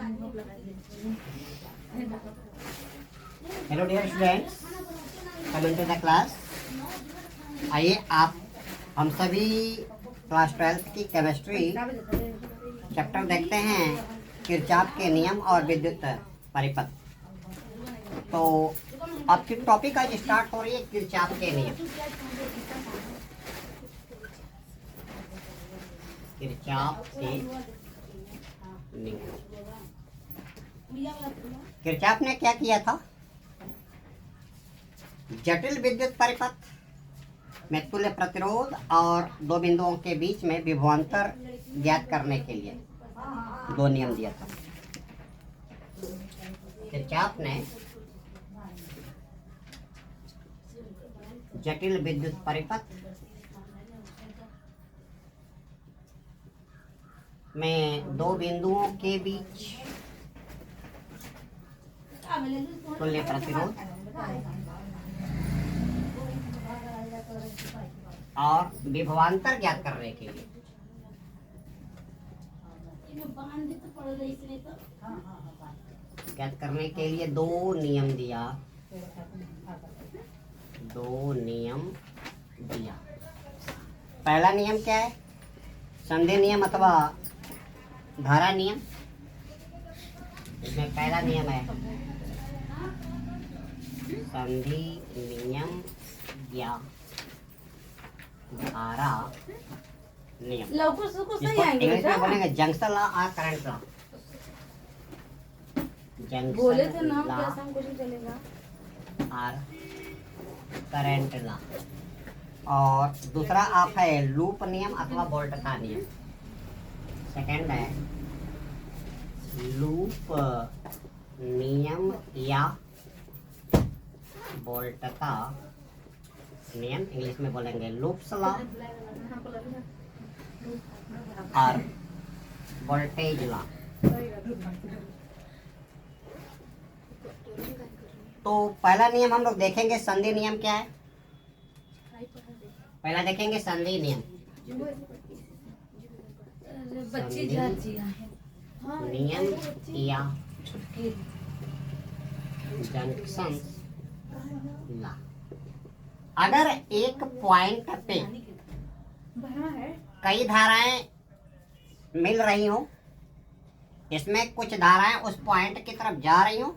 Hello dear students, coming to the class. आइए आप हम सभी क्लास 12th की केमिस्ट्री चैप्टर देखते हैं, किरचॉफ के नियम और विद्युत परिपथ। तो आपकी टॉपिक आज स्टार्ट हो रही है किरचॉफ के नियम। किरचॉफ के नियम। किरचॉफ ने क्या किया था? जटिल विद्युत परिपथ में तुल्य प्रतिरोध और दो बिंदुओं के बीच में विभवांतर ज्ञात करने के लिए दो नियम दिया था। किरचॉफ ने जटिल विद्युत परिपथ में दो बिंदुओं के बीच तुल्य प्रतिरोध और विभवांतर ज्ञात करने के लिए दो नियम दिया। पहला नियम क्या है? संधि नियम अथवा धारा नियम। इसमें पहला नियम है संधि नियम या धारा नियम। इंग्लिश में बोलेंगे जंक्शन लॉ और करंट लॉ। बोले थे ना, कैसा कुछ चलेगा और करंट लॉ। और दूसरा आप है लूप नियम अथवा वोल्ट का नियम। सेकंड है लूप नियम या वोल्ट का नियम। इंग्लिश में बोलेंगे लूप्स लॉ और वोल्टेज लॉ। तो पहला नियम हम लोग देखेंगे संधि नियम क्या है। पहला देखेंगे संधि नियम। नियम या जंक्शन लॉ। अगर एक पॉइंट पे कई धाराएं मिल रही हो, इसमें कुछ धाराएं उस पॉइंट की तरफ जा रही हो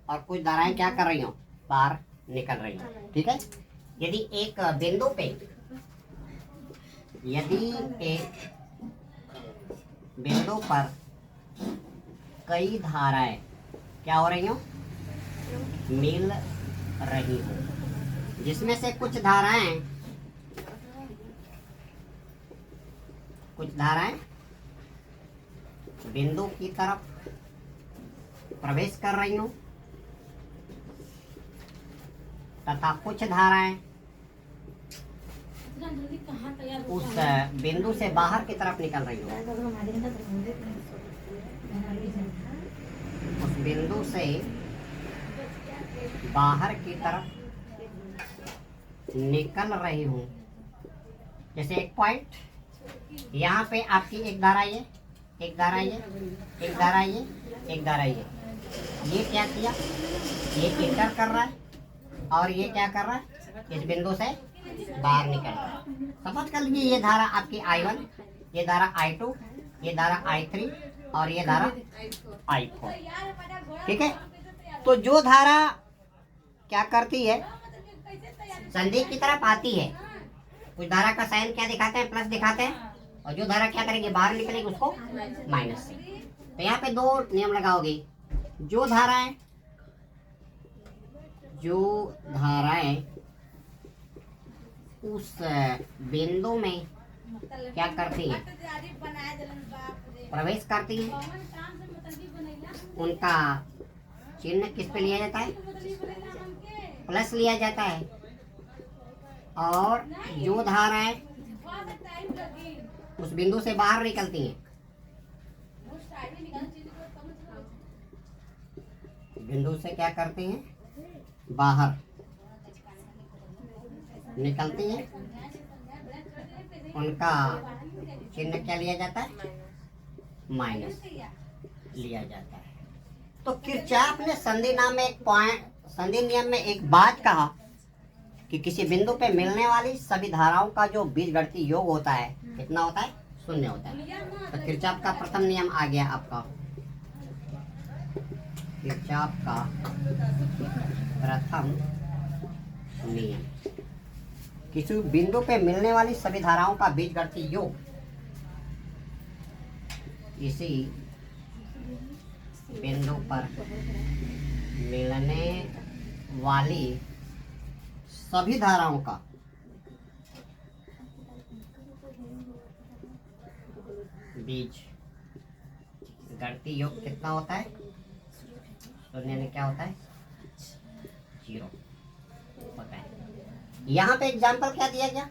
और कुछ धाराएं क्या कर रही हो, बाहर निकल रही हो। ठीक है। यदि एक बिंदु पर कई धाराएं क्या हो रही हो, मिल रही हो, जिसमें से कुछ धाराएं बिंदु की तरफ प्रवेश कर रही हो तथा कुछ धाराएं उस बिंदु से बाहर की तरफ निकल रही हो। उस बिंदु से बाहर की तरफ निकल रही हूँ। जैसे एक पॉइंट यहाँ पे आपकी एक धारा ये, एक धारा ये, एक धारा ये, एक धारा ये क्या किया, ये इंटर कर रहा है और ये क्या कर रहा है, इस बिंदु से बाहर निकल रहा है। सपोज कर लीजिए ये धारा आपकी I1, ये धारा I2, ये धारा I3 और ये धारा I4। ठीक है। तो जो धारा क्या करती है, संधि की तरफ आती है, कुछ धारा का साइन क्या दिखाते हैं, प्लस दिखाते हैं, और जो धारा क्या करेगी, बाहर निकलेगी, उसको माइनस से। तो यहाँ पे दो नियम लगाओगे। जो धाराएं उस बिंदु में क्या करती है, प्रवेश करती है, उनका चिन्ह किस पे लिया जाता है, प्लस लिया जाता है। और जो धाराएं उस बिंदु से बाहर निकलती हैं, बिंदु से क्या करती हैं, बाहर निकलती हैं, उनका चिन्ह क्या लिया जाता है, माइनस। लिया जाता है। तो किरचॉफ ने संधि नियम में एक बात कहा कि किसी बिंदु पे मिलने वाली सभी धाराओं का जो बीजगणितीय योग होता है कितना होता है, 0 होता है। तो किरचॉफ का प्रथम नियम आ गया आपका, किरचॉफ का प्रथम नियम, किसी बिंदु पे मिलने वाली सभी धाराओं का बीजगणितीय योग इसी बिंदु पर मिलने वाली सभी धाराओं का बीज गणितीय योग कितना होता है, 0 में क्या होता है, 0 होता है। यहाँ पे एग्जाम्पल क्या दिया गया,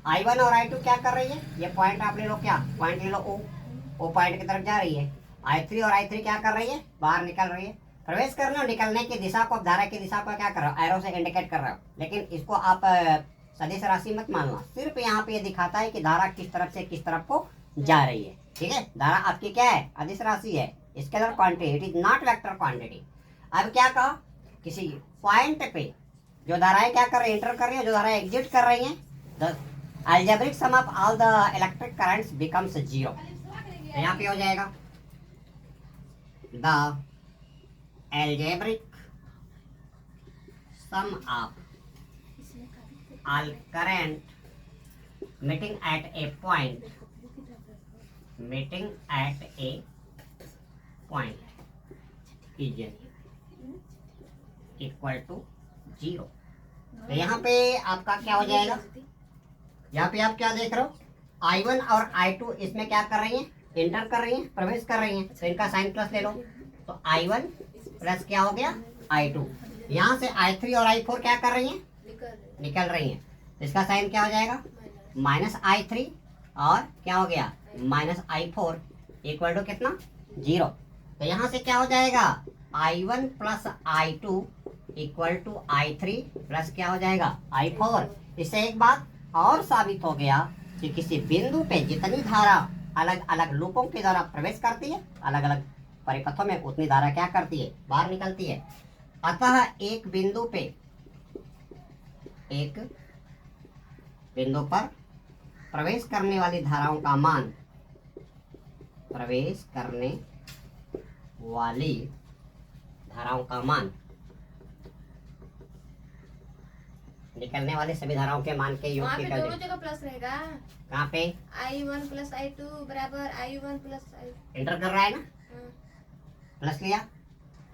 I1 और I2 क्या कर रही है, ये पॉइंट आप ले लो, क्या पॉइंट ले लो, ओ पॉइंट की तरफ जा रही है। I3 और I3 क्या कर रही है, बाहर निकल रही है। प्रवेश करने और निकलने की दिशा को, धारा की दिशा को क्या कर रहे हो, एरो से इंडिकेट कर रहे हो। लेकिन इसको आप सदिश राशि मत मानना, सिर्फ यहाँ पे ये दिखाता है कि धारा किस तरफ से किस तरफ को जा रही है। ठीक है, धारा आपकी क्या है, अदिश राशि है, scalar quantity, it is not vector quantity. अब क्या कहा, किसी पॉइंट पे जो धाराएं क्या कर रही है, एंटर कर रही है, जो धाराएं एग्जिट कर रही हैं, the algebraic sum of all the electric currents becomes 0। तो यहाँ पे हो जाएगा the algebraic sum of all current meeting at a point is equal to 0। तो यहाँ पे आपका क्या हो जाएगा, यहाँ पे आप क्या देख रहे हो, I1 और I2 इसमें क्या कर रही हैं, एंटर कर रही हैं, प्रवेश कर रही हैं, तो इनका साइन प्लस ले लो। तो I1 प्लस क्या हो गया, I2। यहाँ से I3 और I4 क्या कर रही हैं, निकल रही हैं, तो इसका साइन क्या हो जाएगा, माइनस I3 और क्या हो गया, माइनस I4 इक्वल टू कितना, 0। तो यहाँ से क्या हो जाएगा, I1 plus I2 equal to I3 plus क्या हो जाएगा, I4। इससे एक बात और साबित हो गया कि किसी बिंदु पे जितनी धारा अलग अलग लूपों के द्वारा प्रवेश करती है, अलग अलग परिपथों में, उतनी धारा क्या करती है, बाहर निकलती है। अतः एक बिंदु पर प्रवेश करने वाली धाराओं का मान, प्रवेश करने वाली धाराओं का मान निकलने वाली सभी धाराओं के मान के योग की दोनों जगह प्लस रहेगा। कहाँ पे, I1 प्लस I2 बराबर I1 प्लस इंटर कर रहा है ना, प्लस लिया,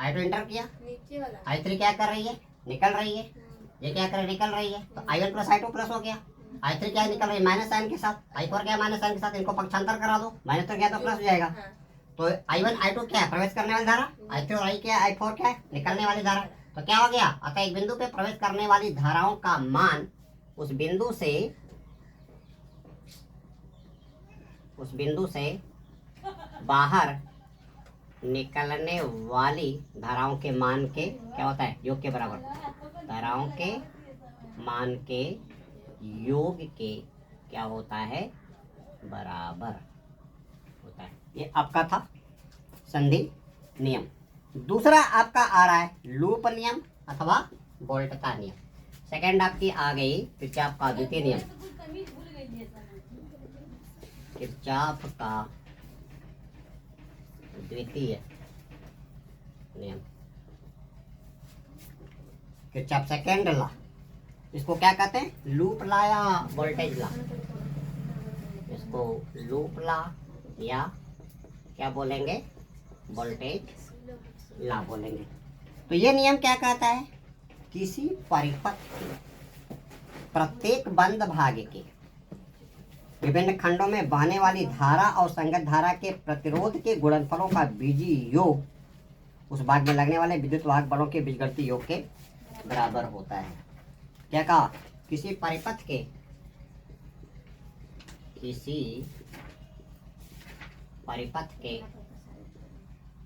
I2 इंटर किया, नीचे वाला I3 क्या कर रही है, निकल रही है, ये क्या कर रही है, निकल रही है। तो I1 प्लस I2 प्लस हो गया, I3 क्या निकल रही है, माइनस साइन के साथ, I4 क्या माइनस साइन के साथ, इनको पक्षांतर करा दो, माइनस तो क्या तो प्लस हो जाएगा। तो I1 I2 क्या है, प्रवेश करने वाली धारा, I3 और I4 क्या है, निकलने वाली धारा। तो क्या हो गया, अतः एक बिंदु पे प्रवेश करने वाली धाराओं का मान उस बिंदु से बाहर निकलने वाली धाराओं के मान के क्या होता है, योग के बराबर, धाराओं के मान के योग के क्या होता है, बराबर होता है। ये आपका था संधि नियम। दूसरा आपका आ रहा है लूप नियम अथवा बोल्ट का नियम। सेकंड आपकी आ गई किरचॉफ का द्वितीय नियम, किरचॉफ का द्वितीय नियम, किरचॉफ सेकंड लॉ। इसको क्या कहते हैं, लूप लॉ या वोल्टेज लॉ। इसको लूप लॉ या क्या बोलेंगे, वोल्टेज लॉ बोलेंगे। तो ये नियम क्या कहता है, किसी परिपथ के प्रत्येक बंद भाग के विभिन्न खंडों में बहने वाली धारा और संगत धारा के प्रतिरोध के गुणनफलों का बीजीय योग उस भाग में लगने वाले विद्युत वाहक बलों के बीजगणितीय योग के बराबर होता है। क्या कहा, किसी परिपथ के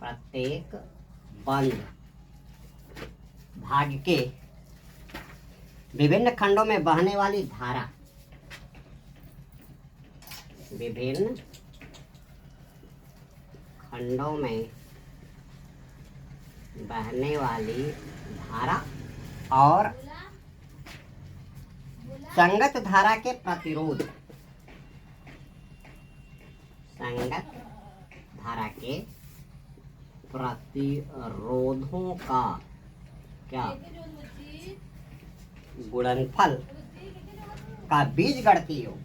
प्रत्येक बंद भाग के विभिन्न खंडों में बहने वाली धारा, विभिन्न खंडों में बहने वाली धारा और संगत धारा के प्रतिरोध, संगत धारा के प्रतिरोधों का क्या गुणनफल का बीजगणितीय योग,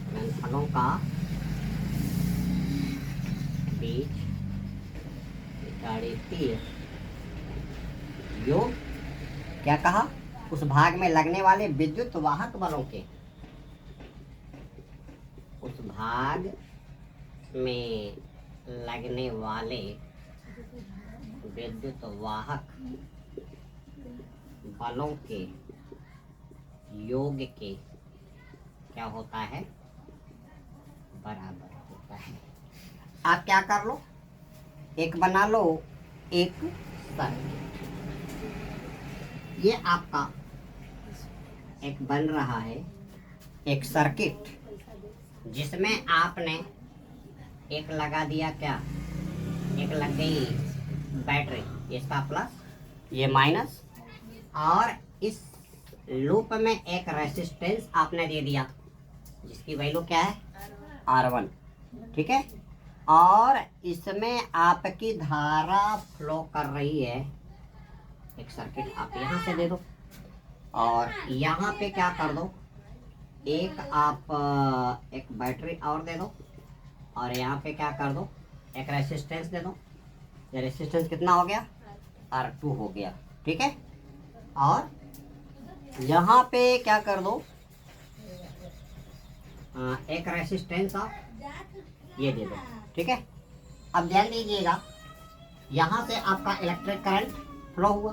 गुणनफलों का बीजगणितीय योग क्या कहा, उस भाग में लगने वाले विद्युत वाहक बलों के, उस भाग में लगने वाले विद्युत वाहक बलों के योग के क्या होता है, बराबर होता है। आप क्या कर लो, एक बना लो एक सर्किट, ये आपका एक बन रहा है एक सर्किट, जिसमें आपने एक लगा दिया क्या, एक लग गई बैटरी, इसका प्लस ये माइनस, और इस लूप में एक रेसिस्टेंस आपने दे दिया जिसकी वैल्यू क्या है R1, ठीक है। और इसमें आपकी धारा फ्लो कर रही है, एक सर्किट आप यहाँ से दे दो और यहाँ पे क्या कर दो, एक आप एक बैटरी और दे दो और यहाँ पे क्या कर दो, एक रेसिस्टेंस दे दो। ये रेसिस्टेंस कितना हो गया, R2 हो गया, ठीक है। और यहाँ पे क्या कर दो, एक रेसिस्टेंस आप ये दे दो, ठीक है। अब ध्यान दीजिएगा, यहाँ से आपका इलेक्ट्रिक करंट फ्लो हुआ,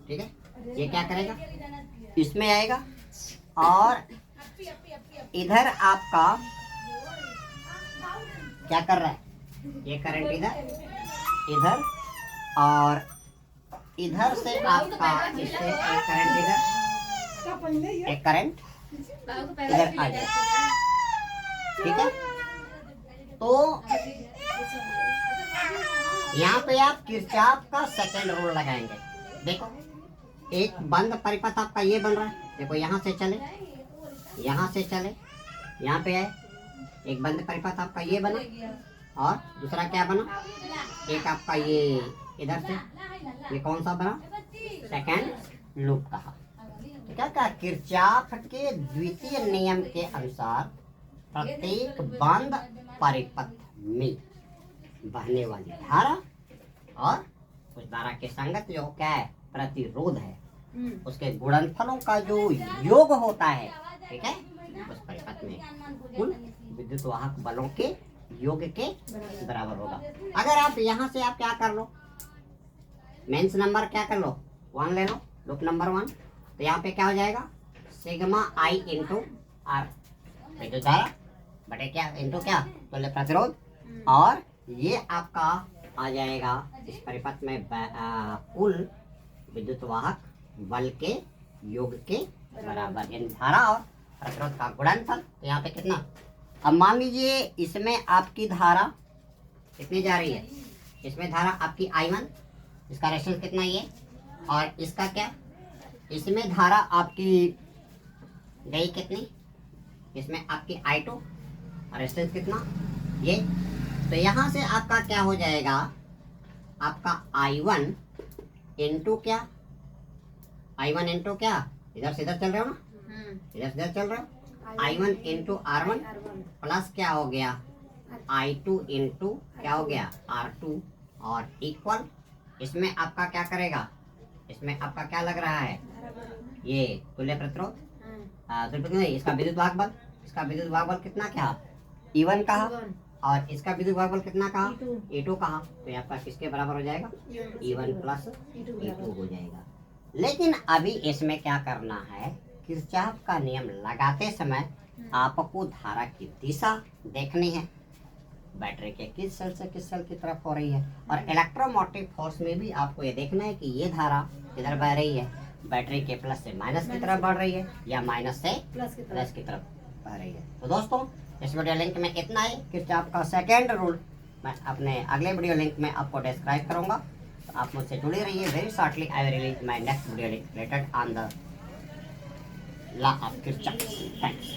ठीक है। ये क्या करेगा, इसमें आएगा और इधर आपका क्या कर रहा है, ये करंट इधर और इधर से आपका इससे एक करंट इधर, एक करंट इधर आ जाए, ठीक है। तो यहाँ पे आप किरचॉफ का सेकंड रूल लगाएंगे। देखो एक बंद परिपथ आपका ये बन रहा है, देखो यहाँ से चले, यहाँ से चले, यहाँ पे आए, एक बंद परिपथ आपका ये बना और दूसरा क्या बना, एक आपका ये इधर से, ये कौन सा बना, सेकंड लूप कहा, ठीक है। क्या किरचॉफ के द्वितीय नियम के अनुसार प्रत्येक बंद परिपथ में बहने वाली धारा और उस धारा के संगत जो क्या है प्रतिरोध है, उसके गुणनफलों का जो योग होता है, ठीक है, उस परिपथ में कुल विद्युत वाहक बलों के योग के बराबर होगा। अगर आप यहाँ से आप क्या कर लो, मेंस नंबर क्या कर लो 1 ले लो, लूप नंबर 1, तो यहाँ पे क्या हो जाएगा, सिग्मा आई इंटू आर, विद्युत धारा बटे क्या इंटू क्या, तो प्रतिरोध, और ये आपका आ जाएगा इस परिपथ में कुल विद्युत वाहक बल के योग के बराबर, इन धारा और प्रतिरोध का गुणनफल। तो यहाँ पे कितना, अब मान लीजिए इसमें आपकी धारा कितनी जा रही है, इसमें धारा आपकी I1, इसका रेशियो कितना ये, और इसका क्या, इसमें धारा आपकी गई कितनी, इसमें आपकी I2 और रेशियो कितना ये, तो यहाँ से आपका क्या हो जाएगा, आपका I1 इंटू क्या, I1 इंटू क्या, इधर से इधर चल रहे हो ना, इधर से इधर चल रहे हो, I1 इंटू R1 प्लस क्या हो गया I2 इंटू क्या हो गया R2, और इक्वल इसमें आपका क्या करेगा, इसमें आपका क्या लग रहा है, ये तुल्य प्रतिरोध, नहीं, इसका विद्युत वाहक बल, इसका विद्युत वाहक बल कितना क्या E1 कहा, और इसका विद्युत वाहक बल कितना कहा E2 कहा, तो ये आपका किसके बराबर हो जाएगा, E1 प्लस E2 हो जाएगा। लेकिन अभी इसमें क्या करना है, किरचॉफ का नियम लगाते समय आपको धारा की दिशा देखनी है, बैटरी के किस सेल से किस सेल की तरफ हो रही है, और इलेक्ट्रोमोटिव फोर्स में भी आपको ये देखना है कि ये धारा इधर बह रही है, बैटरी के प्लस से माइनस की तरफ बढ़ रही है या माइनस से प्लस की तरफ बह रही है। तो दोस्तों इस वीडियो लिंक में इतना ही, किरचॉफ का सेकेंड रूल मैं अपने अगले वीडियो लिंक में आपको डिस्क्राइब करूंगा। तो आप मुझसे जुड़े रहिए. Very shortly I will release my next video related on the law of Kirchhoff. Thanks.